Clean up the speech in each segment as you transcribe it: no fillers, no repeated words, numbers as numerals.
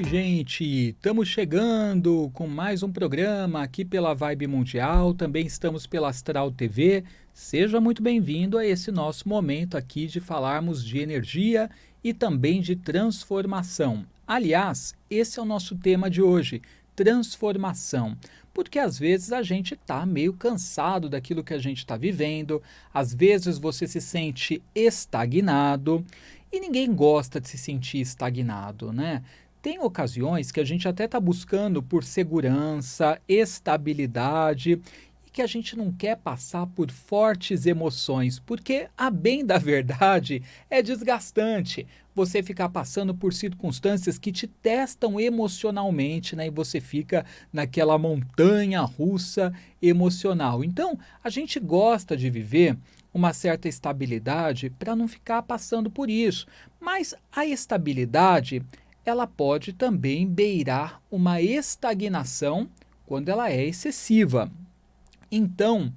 gente! Estamos chegando com mais um programa aqui pela Vibe Mundial, também estamos pela Astral TV. Seja muito bem-vindo a esse nosso momento aqui de falarmos de energia e também de transformação. Aliás, esse é o nosso tema de hoje, transformação. Porque às vezes a gente está meio cansado daquilo que a gente está vivendo, às vezes você se sente estagnado e ninguém gosta de se sentir estagnado, né? Tem ocasiões que a gente até está buscando por segurança, estabilidade e que a gente não quer passar por fortes emoções, porque, a bem da verdade, é desgastante você ficar passando por circunstâncias que te testam emocionalmente, né? E você fica naquela montanha russa emocional. Então, a gente gosta de viver uma certa estabilidade para não ficar passando por isso. Mas a estabilidade ela pode também beirar uma estagnação quando ela é excessiva. Então,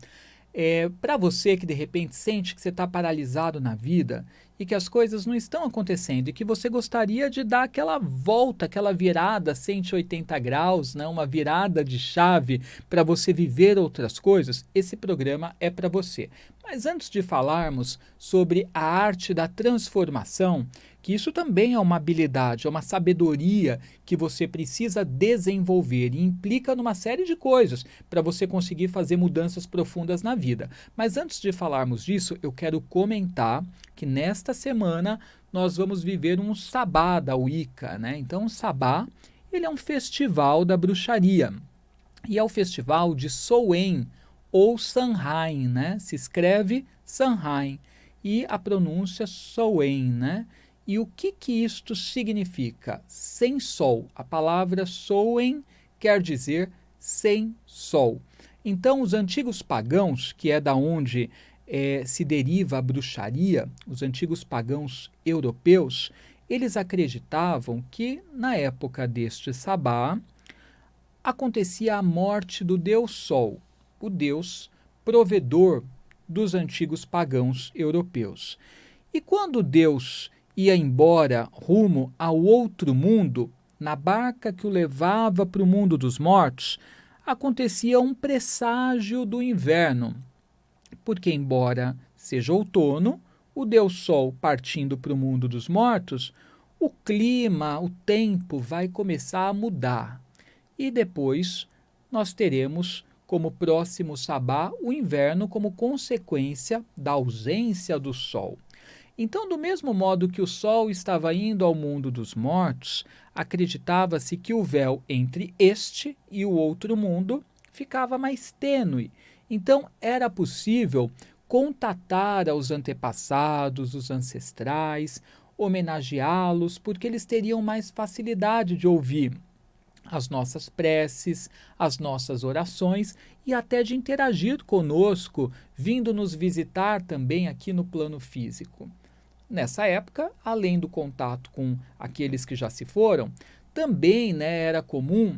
para você que de repente sente que você está paralisado na vida e que as coisas não estão acontecendo e que você gostaria de dar aquela volta, aquela virada 180 graus, né, uma virada de chave para você viver outras coisas, esse programa é para você. Mas antes de falarmos sobre a arte da transformação, que isso também é uma habilidade, é uma sabedoria que você precisa desenvolver e implica numa série de coisas para você conseguir fazer mudanças profundas na vida. Mas antes de falarmos disso, eu quero comentar que nesta semana nós vamos viver um sabá da Wicca, né? Então, o sabá, ele é um festival da bruxaria e é o festival de Samhain ou Samhain, né? Se escreve Samhain e a pronúncia Samhain, né? E o que isto significa? Sem sol. A palavra Samhain quer dizer sem sol. Então, os antigos pagãos, que é da onde se deriva a bruxaria, os antigos pagãos europeus, eles acreditavam que, na época deste sabá, acontecia a morte do deus Sol, o deus provedor dos antigos pagãos europeus. E quando Deus ia embora rumo ao outro mundo, na barca que o levava para o mundo dos mortos, acontecia um presságio do inverno, porque, embora seja outono, o Deus Sol partindo para o mundo dos mortos, o clima, o tempo vai começar a mudar. E depois nós teremos como próximo sabá o inverno como consequência da ausência do Sol. Então, do mesmo modo que o Sol estava indo ao mundo dos mortos, acreditava-se que o véu entre este e o outro mundo ficava mais tênue. Então, era possível contatar aos antepassados, os ancestrais, homenageá-los, porque eles teriam mais facilidade de ouvir as nossas preces, as nossas orações e até de interagir conosco, vindo nos visitar também aqui no plano físico. Nessa época, além do contato com aqueles que já se foram, também era comum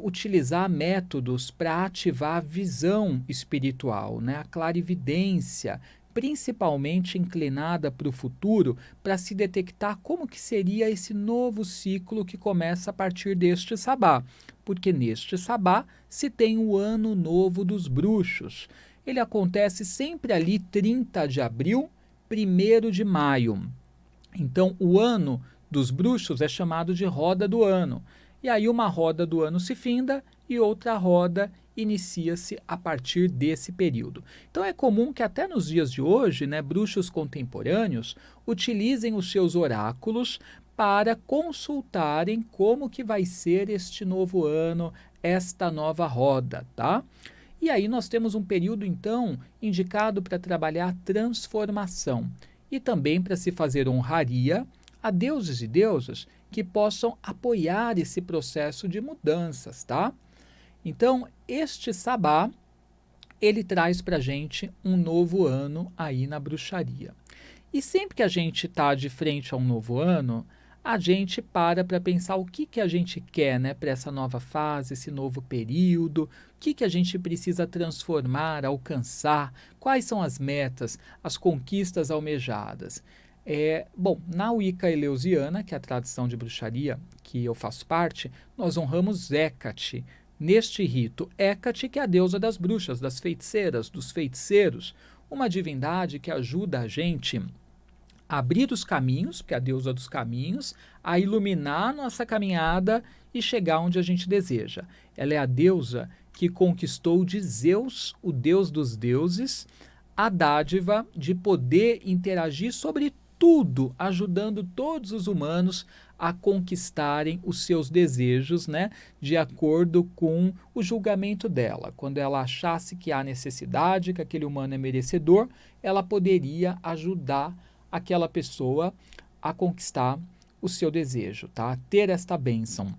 utilizar métodos para ativar a visão espiritual, a clarividência, principalmente inclinada para o futuro, para se detectar como que seria esse novo ciclo que começa a partir deste sabá. Porque neste sabá se tem o Ano Novo dos Bruxos. Ele acontece sempre ali 30 de abril, 1º de maio. Então, o ano dos bruxos é chamado de roda do ano. E aí uma roda do ano se finda e outra roda inicia-se a partir desse período. Então é comum que até nos dias de hoje, bruxos contemporâneos utilizem os seus oráculos para consultarem como que vai ser este novo ano, esta nova roda, tá? E aí nós temos um período, então, indicado para trabalhar transformação e também para se fazer honraria a deuses e deusas que possam apoiar esse processo de mudanças, tá? Então, este sabá, ele traz para a gente um novo ano aí na bruxaria. E sempre que a gente está de frente a um novo ano, a gente para pensar o que a gente quer, para essa nova fase, esse novo período, o que a gente precisa transformar, alcançar, quais são as metas, as conquistas almejadas. Bom, na Wicca eleusiana, que é a tradição de bruxaria que eu faço parte, nós honramos Hecate. Neste rito, Hecate, que é a deusa das bruxas, das feiticeiras, dos feiticeiros, uma divindade que ajuda a gente a abrir os caminhos, que é a deusa dos caminhos, a iluminar nossa caminhada e chegar onde a gente deseja. Ela é a deusa que conquistou de Zeus, o deus dos deuses, a dádiva de poder interagir sobre tudo, ajudando todos os humanos a conquistarem os seus desejos, né, de acordo com o julgamento dela. Quando ela achasse que há necessidade, que aquele humano é merecedor, ela poderia ajudar aquela pessoa a conquistar o seu desejo, tá? A ter esta bênção.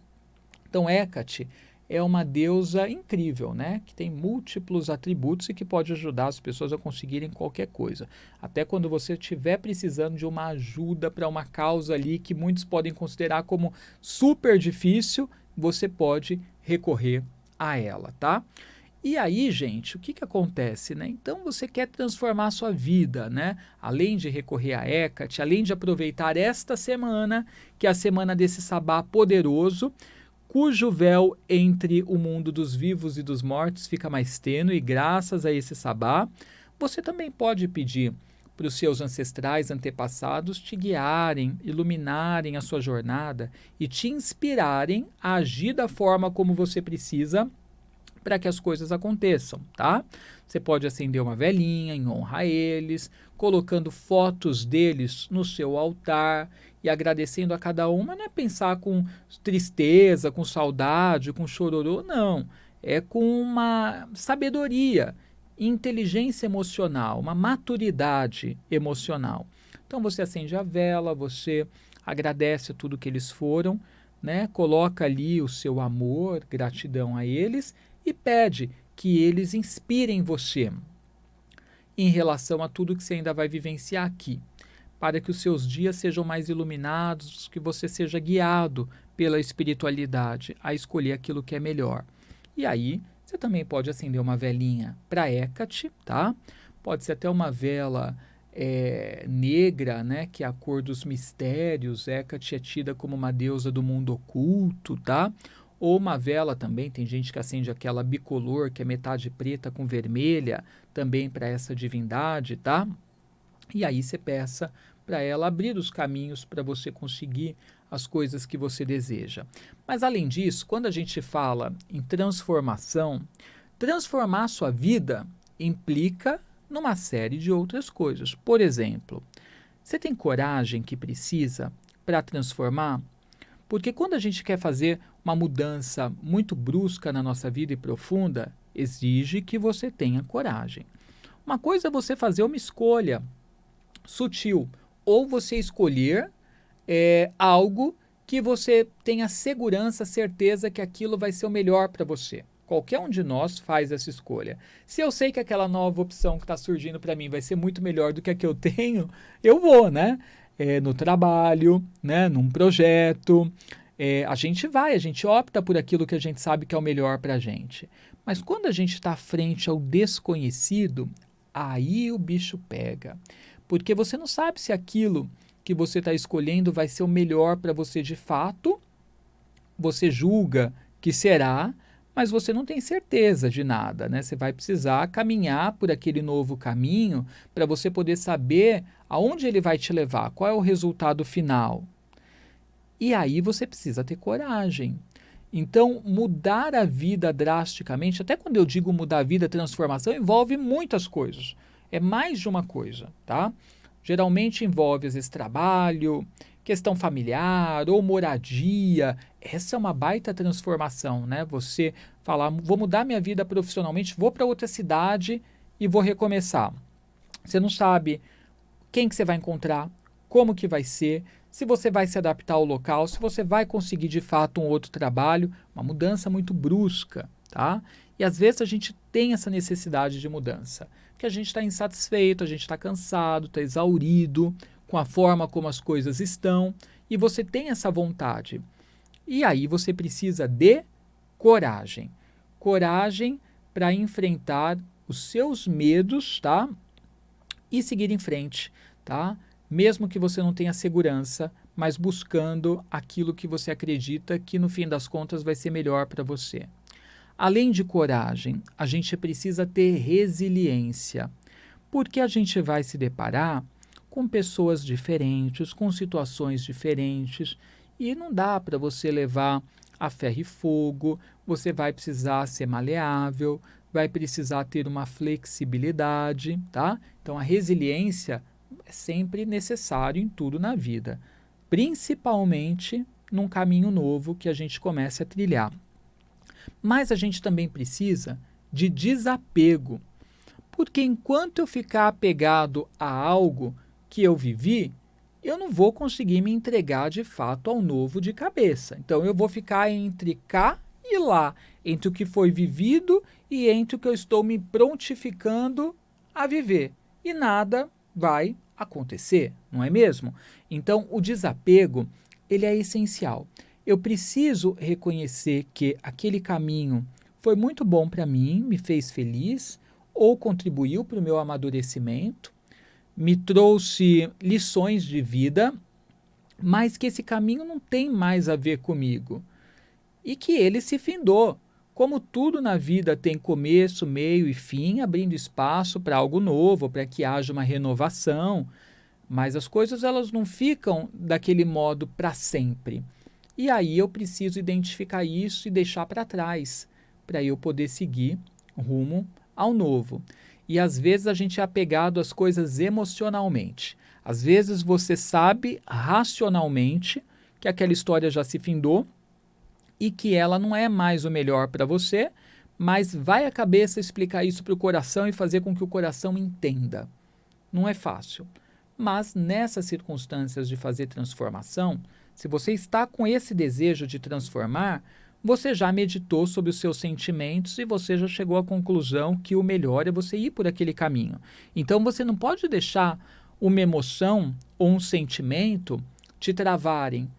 Então, Hecate é uma deusa incrível, né? Que tem múltiplos atributos e que pode ajudar as pessoas a conseguirem qualquer coisa. Até quando você estiver precisando de uma ajuda para uma causa ali que muitos podem considerar como super difícil, você pode recorrer a ela, tá? E aí, gente, o que acontece, né? Então você quer transformar a sua vida, né? Além de recorrer a Hecate, além de aproveitar esta semana, que é a semana desse sabá poderoso, cujo véu entre o mundo dos vivos e dos mortos fica mais tênue, graças a esse sabá, você também pode pedir para os seus ancestrais antepassados te guiarem, iluminarem a sua jornada e te inspirarem a agir da forma como você precisa para que as coisas aconteçam, tá? Você pode acender uma velinha em honra a eles, colocando fotos deles no seu altar e agradecendo a cada uma, não é pensar com tristeza, com saudade, com chororô, não. É com uma sabedoria, inteligência emocional, uma maturidade emocional. Então você acende a vela, você agradece tudo que eles foram, né? Coloca ali o seu amor, gratidão a eles e pede que eles inspirem você em relação a tudo que você ainda vai vivenciar aqui, para que os seus dias sejam mais iluminados, que você seja guiado pela espiritualidade a escolher aquilo que é melhor. E aí, você também pode acender uma velinha para Hecate, tá? Pode ser até uma vela negra, né, que é a cor dos mistérios. Hecate é tida como uma deusa do mundo oculto, tá? Ou uma vela também, tem gente que acende aquela bicolor, que é metade preta com vermelha, também para essa divindade, tá? E aí você peça para ela abrir os caminhos para você conseguir as coisas que você deseja. Mas além disso, quando a gente fala em transformação, transformar a sua vida implica numa série de outras coisas. Por exemplo, você tem coragem que precisa para transformar? Porque quando a gente quer fazer uma mudança muito brusca na nossa vida e profunda, exige que você tenha coragem. Uma coisa é você fazer uma escolha sutil, ou você escolher algo que você tenha segurança, certeza que aquilo vai ser o melhor para você. Qualquer um de nós faz essa escolha. Se eu sei que aquela nova opção que está surgindo para mim vai ser muito melhor do que a que eu tenho, eu vou, né? No trabalho, né? Num projeto. A gente opta por aquilo que a gente sabe que é o melhor para a gente. Mas quando a gente está frente ao desconhecido, aí o bicho pega. Porque você não sabe se aquilo que você está escolhendo vai ser o melhor para você de fato. Você julga que será, mas você não tem certeza de nada, né? Você vai precisar caminhar por aquele novo caminho para você poder saber aonde ele vai te levar, qual é o resultado final. E aí você precisa ter coragem. Então, mudar a vida drasticamente, até quando eu digo mudar a vida, transformação, envolve muitas coisas. É mais de uma coisa, tá? Geralmente envolve, às vezes, trabalho, questão familiar ou moradia. Essa é uma baita transformação, né? Você falar, vou mudar minha vida profissionalmente, vou para outra cidade e vou recomeçar. Você não sabe quem que você vai encontrar, como que vai ser, se você vai se adaptar ao local, se você vai conseguir de fato um outro trabalho, uma mudança muito brusca, tá? E às vezes a gente tem essa necessidade de mudança, porque a gente está insatisfeito, a gente está cansado, está exaurido com a forma como as coisas estão, e você tem essa vontade. E aí você precisa de coragem. Coragem para enfrentar os seus medos, tá? E seguir em frente, tá? mesmo que você não tenha segurança, mas buscando aquilo que você acredita que no fim das contas vai ser melhor para você. Além de coragem, a gente precisa ter resiliência, porque a gente vai se deparar com pessoas diferentes, com situações diferentes, e não dá para você levar a ferro e fogo, você vai precisar ser maleável, vai precisar ter uma flexibilidade, tá? Então a resiliência é sempre necessário em tudo na vida, principalmente num caminho novo que a gente comece a trilhar. Mas a gente também precisa de desapego, porque enquanto eu ficar apegado a algo que eu vivi, eu não vou conseguir me entregar de fato ao novo de cabeça. Então eu vou ficar entre cá e lá, entre o que foi vivido e entre o que eu estou me prontificando a viver. E nada vai acontecer, não é mesmo? Então o desapego, ele é essencial. Eu preciso reconhecer que aquele caminho foi muito bom para mim, me fez feliz, ou contribuiu para o meu amadurecimento, me trouxe lições de vida, mas que esse caminho não tem mais a ver comigo e que ele se findou. Como tudo na vida tem começo, meio e fim, abrindo espaço para algo novo, para que haja uma renovação, mas as coisas elas não ficam daquele modo para sempre. E aí eu preciso identificar isso e deixar para trás, para eu poder seguir rumo ao novo. E às vezes a gente é apegado às coisas emocionalmente. Às vezes você sabe racionalmente que aquela história já se findou e que ela não é mais o melhor para você, mas vai a cabeça explicar isso para o coração e fazer com que o coração entenda. Não é fácil. Mas nessas circunstâncias de fazer transformação, se você está com esse desejo de transformar, você já meditou sobre os seus sentimentos e você já chegou à conclusão que o melhor é você ir por aquele caminho. Então você não pode deixar uma emoção ou um sentimento te travarem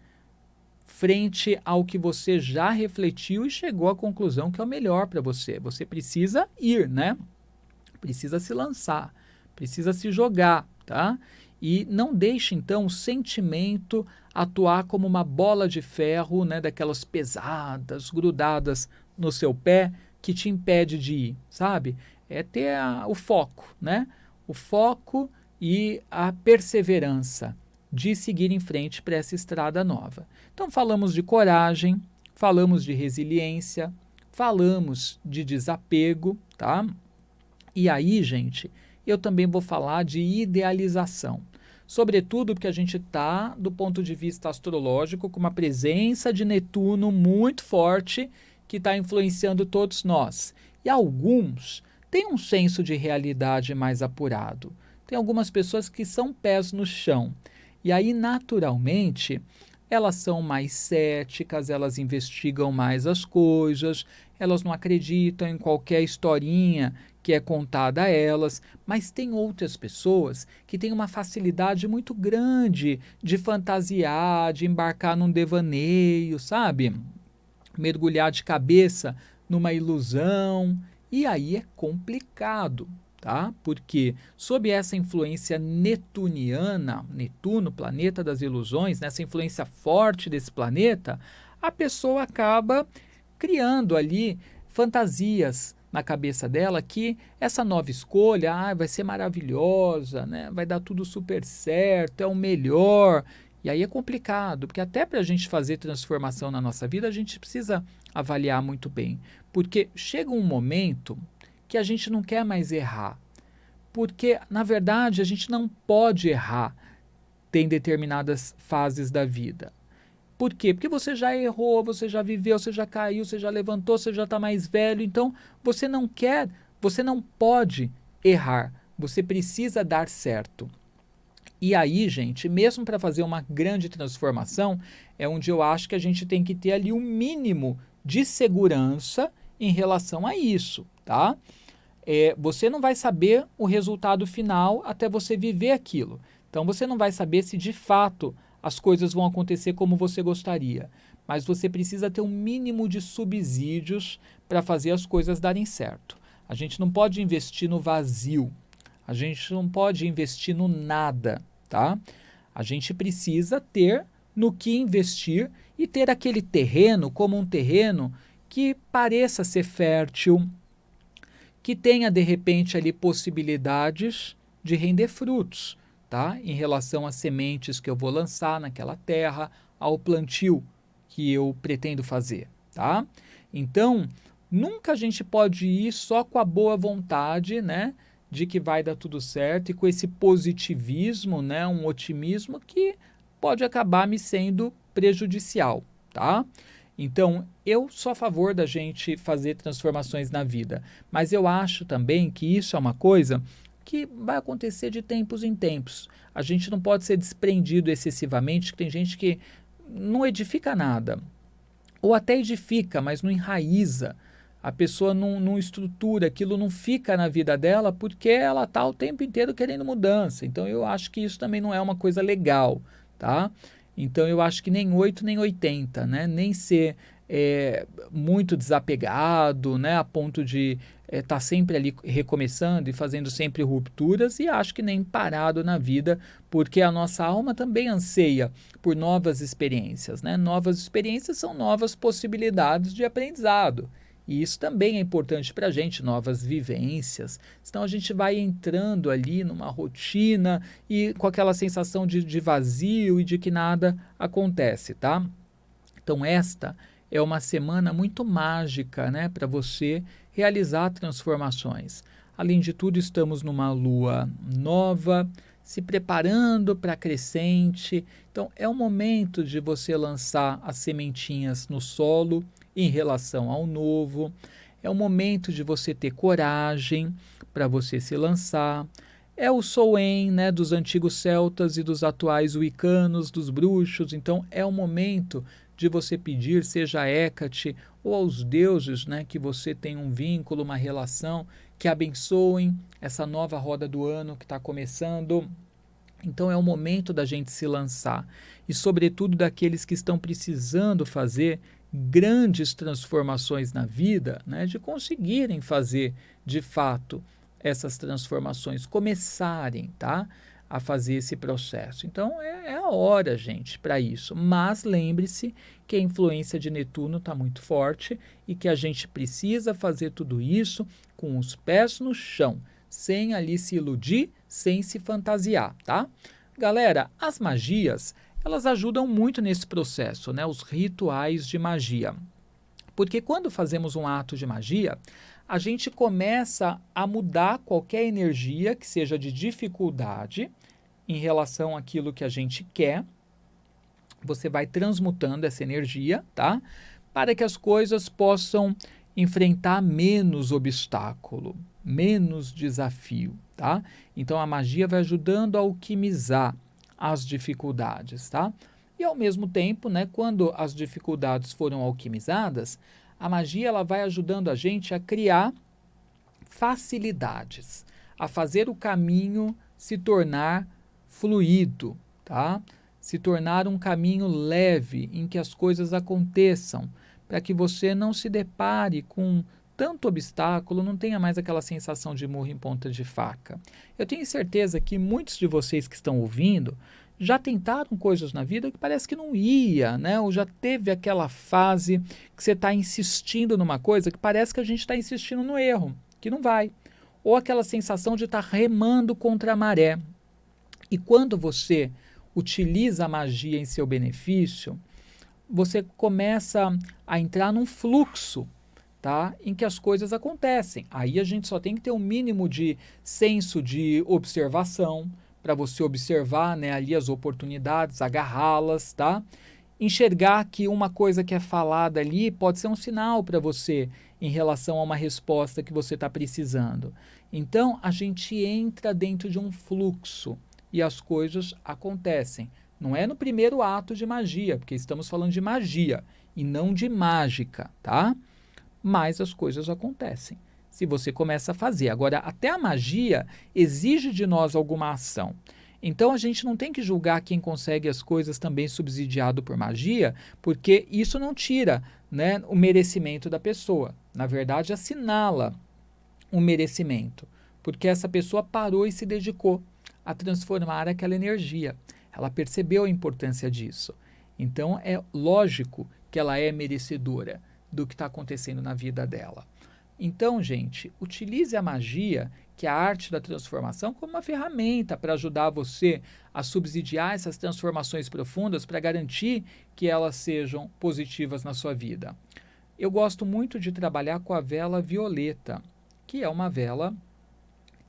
frente ao que você já refletiu e chegou à conclusão que é o melhor para você. Você precisa ir, né? Precisa se lançar, precisa se jogar, tá? E não deixe, então, o sentimento atuar como uma bola de ferro, né, daquelas pesadas, grudadas no seu pé, que te impede de ir, sabe? É ter o foco, né? O foco e a perseverança de seguir em frente para essa estrada nova. Então, falamos de coragem, falamos de resiliência, falamos de desapego, tá? E aí, gente, eu também vou falar de idealização. Sobretudo porque a gente está, do ponto de vista astrológico, com uma presença de Netuno muito forte que está influenciando todos nós. E alguns têm um senso de realidade mais apurado. Tem algumas pessoas que são pés no chão. E aí, naturalmente, elas são mais céticas, elas investigam mais as coisas, elas não acreditam em qualquer historinha que é contada a elas, mas tem outras pessoas que têm uma facilidade muito grande de fantasiar, de embarcar num devaneio, sabe? Mergulhar de cabeça numa ilusão, e aí é complicado, tá? Porque sob essa influência netuniana, Netuno, planeta das ilusões, nessa influência forte desse planeta, a pessoa acaba criando ali fantasias na cabeça dela que essa nova escolha vai ser maravilhosa, né? Vai dar tudo super certo, é o melhor. E aí é complicado, porque até para a gente fazer transformação na nossa vida, a gente precisa avaliar muito bem. Porque chega um momento que a gente não quer mais errar. Porque, na verdade, a gente não pode errar em determinadas fases da vida. Por quê? Porque você já errou, você já viveu, você já caiu, você já levantou, você já está mais velho. Então, você não quer, você não pode errar. Você precisa dar certo. E aí, gente, mesmo para fazer uma grande transformação, é onde eu acho que a gente tem que ter ali um mínimo de segurança em relação a isso, tá? Você não vai saber o resultado final até você viver aquilo. Então, você não vai saber se de fato as coisas vão acontecer como você gostaria. Mas você precisa ter um mínimo de subsídios para fazer as coisas darem certo. A gente não pode investir no vazio. A gente não pode investir no nada, tá? A gente precisa ter no que investir e ter aquele terreno como um terreno que pareça ser fértil, que tenha de repente ali possibilidades de render frutos, tá? Em relação às sementes que eu vou lançar naquela terra, ao plantio que eu pretendo fazer, tá? Então, nunca a gente pode ir só com a boa vontade, né, de que vai dar tudo certo e com esse positivismo, né, um otimismo que pode acabar me sendo prejudicial, tá? Então, eu sou a favor da gente fazer transformações na vida, mas eu acho também que isso é uma coisa que vai acontecer de tempos em tempos. A gente não pode ser desprendido excessivamente, que tem gente que não edifica nada, ou até edifica, mas não enraiza. A pessoa não estrutura, aquilo não fica na vida dela porque ela está o tempo inteiro querendo mudança. Então eu acho que isso também não é uma coisa legal, tá? Então eu acho que nem 8 nem 80, né? Nem ser muito desapegado, né? A ponto de estar sempre ali recomeçando e fazendo sempre rupturas, e acho que nem parado na vida, porque a nossa alma também anseia por novas experiências, né? Novas experiências são novas possibilidades de aprendizado. E isso também é importante para a gente, novas vivências. Senão a gente vai entrando ali numa rotina e com aquela sensação de vazio e de que nada acontece, tá? Então esta é uma semana muito mágica, né, para você realizar transformações. Além de tudo, estamos numa lua nova, se preparando para a crescente. Então é o momento de você lançar as sementinhas no solo em relação ao novo. É o momento de você ter coragem para você se lançar. É o Samhain, né, dos antigos celtas e dos atuais wiccanos, dos bruxos. Então é o momento de você pedir, seja a Hecate ou aos deuses, né, que você tem um vínculo, uma relação, que abençoem essa nova roda do ano que está começando. Então é o momento da gente se lançar e, sobretudo, daqueles que estão precisando fazer grandes transformações na vida, né, de conseguirem fazer de fato essas transformações, começarem, tá, a fazer esse processo. Então é a hora, gente, para isso. Mas lembre-se que a influência de Netuno está muito forte e que a gente precisa fazer tudo isso com os pés no chão, sem ali se iludir, sem se fantasiar, tá? Galera, as magias, elas ajudam muito nesse processo, né? Os rituais de magia. Porque quando fazemos um ato de magia, a gente começa a mudar qualquer energia que seja de dificuldade em relação àquilo que a gente quer. Você vai transmutando essa energia, tá? Para que as coisas possam enfrentar menos obstáculo, menos desafio, tá? Então a magia vai ajudando a alquimizar as dificuldades, tá? E ao mesmo tempo, né, quando as dificuldades foram alquimizadas, a magia ela vai ajudando a gente a criar facilidades, a fazer o caminho se tornar fluido, tá? Se tornar um caminho leve em que as coisas aconteçam, para que você não se depare com tanto obstáculo, não tenha mais aquela sensação de murro em ponta de faca. Eu tenho certeza que muitos de vocês que estão ouvindo já tentaram coisas na vida que parece que não ia, né? Ou já teve aquela fase que você está insistindo numa coisa que parece que a gente está insistindo no erro, que não vai. Ou aquela sensação de estar remando contra a maré. E quando você utiliza a magia em seu benefício, você começa a entrar num fluxo, tá? Em que as coisas acontecem. Aí a gente só tem que ter um mínimo de senso de observação, para você observar, né, ali as oportunidades, agarrá-las, tá? Enxergar que uma coisa que é falada ali pode ser um sinal para você em relação a uma resposta que você está precisando. Então, a gente entra dentro de um fluxo e as coisas acontecem. Não é no primeiro ato de magia, porque estamos falando de magia e não de mágica, tá? Mas as coisas acontecem se você começa a fazer. Agora, até a magia exige de nós alguma ação. Então, a gente não tem que julgar quem consegue as coisas também subsidiado por magia, porque isso não tira, né, o merecimento da pessoa. Na verdade, assinala o merecimento, porque essa pessoa parou e se dedicou a transformar aquela energia. Ela percebeu a importância disso. Então é lógico que ela é merecedora do que está acontecendo na vida dela. Então, gente, utilize a magia, que é a arte da transformação, como uma ferramenta para ajudar você a subsidiar essas transformações profundas para garantir que elas sejam positivas na sua vida. Eu gosto muito de trabalhar com a vela violeta, que é uma vela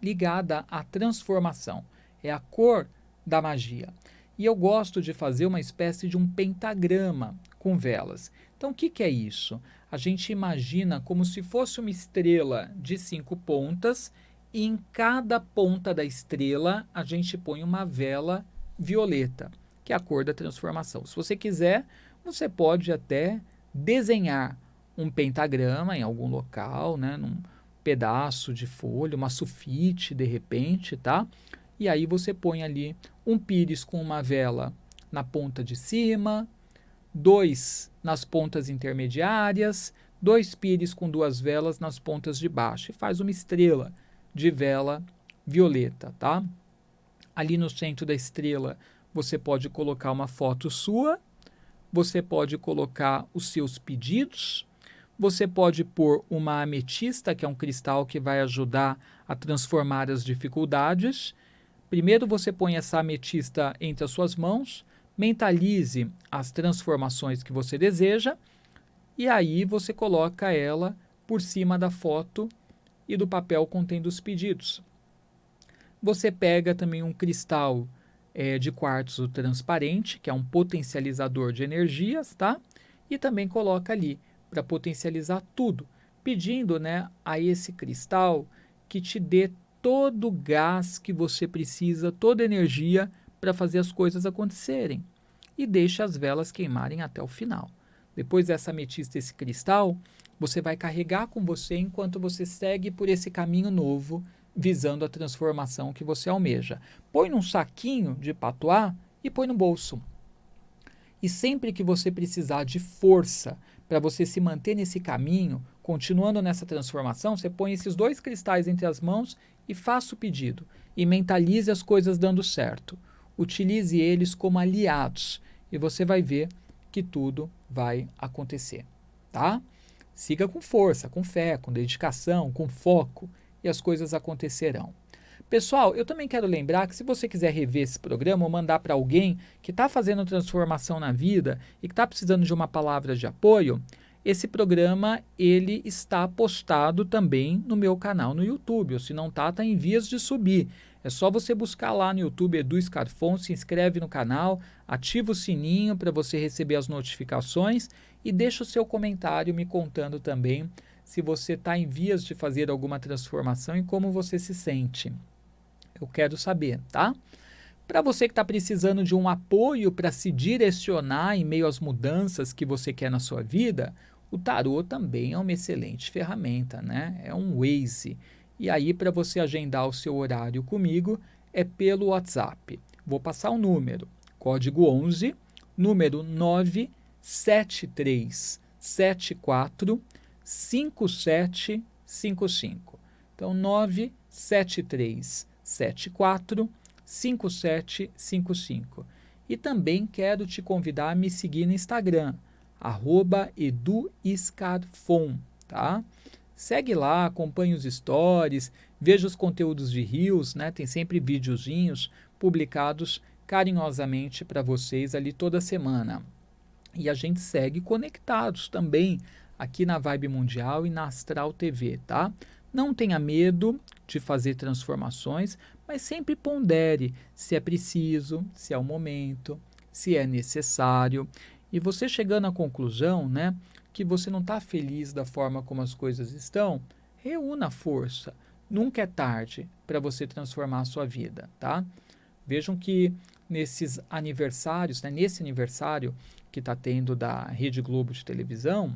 ligada à transformação. É a cor da magia. E eu gosto de fazer uma espécie de um pentagrama com velas. Então, o que é isso? A gente imagina como se fosse uma estrela de 5 pontas e em cada ponta da estrela a gente põe uma vela violeta, que é a cor da transformação. Se você quiser, você pode até desenhar um pentagrama em algum local, né, num pedaço de folha, uma sulfite de repente, tá? E aí você põe ali um pires com uma vela na ponta de cima, 2 nas pontas intermediárias, 2 pires com 2 velas nas pontas de baixo e faz uma estrela de vela violeta, tá? Ali no centro da estrela você pode colocar uma foto sua, você pode colocar os seus pedidos, você pode pôr uma ametista, que é um cristal que vai ajudar a transformar as dificuldades. Primeiro você põe essa ametista entre as suas mãos, mentalize as transformações que você deseja e aí você coloca ela por cima da foto e do papel contendo os pedidos. Você pega também um cristal de quartzo transparente, que é um potencializador de energias, tá? E também coloca ali para potencializar tudo, pedindo, né, a esse cristal que te dê todo o gás que você precisa, toda a energia para fazer as coisas acontecerem. E deixe as velas queimarem até o final. Depois dessa ametista, esse cristal, você vai carregar com você enquanto você segue por esse caminho novo, visando a transformação que você almeja. Põe num saquinho de patuá e põe no bolso. E sempre que você precisar de força para você se manter nesse caminho, continuando nessa transformação, você põe esses 2 cristais entre as mãos e faça o pedido. E mentalize as coisas dando certo. Utilize eles como aliados e você vai ver que tudo vai acontecer, tá? Siga com força, com fé, com dedicação, com foco e as coisas acontecerão. Pessoal, eu também quero lembrar que se você quiser rever esse programa ou mandar para alguém que está fazendo transformação na vida e que está precisando de uma palavra de apoio, esse programa ele está postado também no meu canal no YouTube, ou se não está em vias de subir. É só você buscar lá no YouTube Edu Scarfon, se inscreve no canal, ativa o sininho para você receber as notificações e deixa o seu comentário me contando também se você está em vias de fazer alguma transformação e como você se sente. Eu quero saber, tá? Para você que está precisando de um apoio para se direcionar em meio às mudanças que você quer na sua vida, o tarô também é uma excelente ferramenta, né? É um Waze. E aí, para você agendar o seu horário comigo, é pelo WhatsApp. Vou passar o número, código 11, número 97374 5755. Então, 97374 5755. E também quero te convidar a me seguir no Instagram, @eduscarfon, tá? Segue lá, acompanhe os stories, veja os conteúdos de Reels, né? Tem sempre videozinhos publicados carinhosamente para vocês ali toda semana. E a gente segue conectados também aqui na Vibe Mundial e na Astral TV, tá? Não tenha medo de fazer transformações, mas sempre pondere se é preciso, se é o momento, se é necessário. E você chegando à conclusão, né, que você não está feliz da forma como as coisas estão, reúna força. Nunca é tarde para você transformar a sua vida, tá? Vejam que nesses aniversários, né, nesse aniversário que está tendo da Rede Globo de televisão,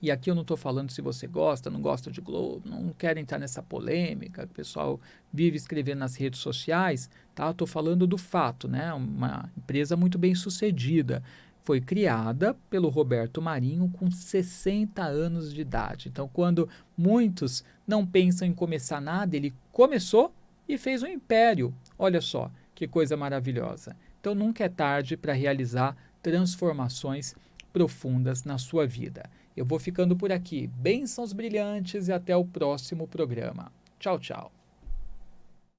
e aqui eu não estou falando se você gosta, não gosta de Globo, não quero entrar nessa polêmica, o pessoal vive escrevendo nas redes sociais, tá? Eu estou falando do fato, né? Uma empresa muito bem sucedida. Foi criada pelo Roberto Marinho com 60 anos de idade. Então, quando muitos não pensam em começar nada, ele começou e fez um império. Olha só, Que coisa maravilhosa. Então nunca é tarde para realizar transformações profundas na sua vida. Eu vou ficando por aqui. Bênçãos brilhantes e até o próximo programa. Tchau, tchau.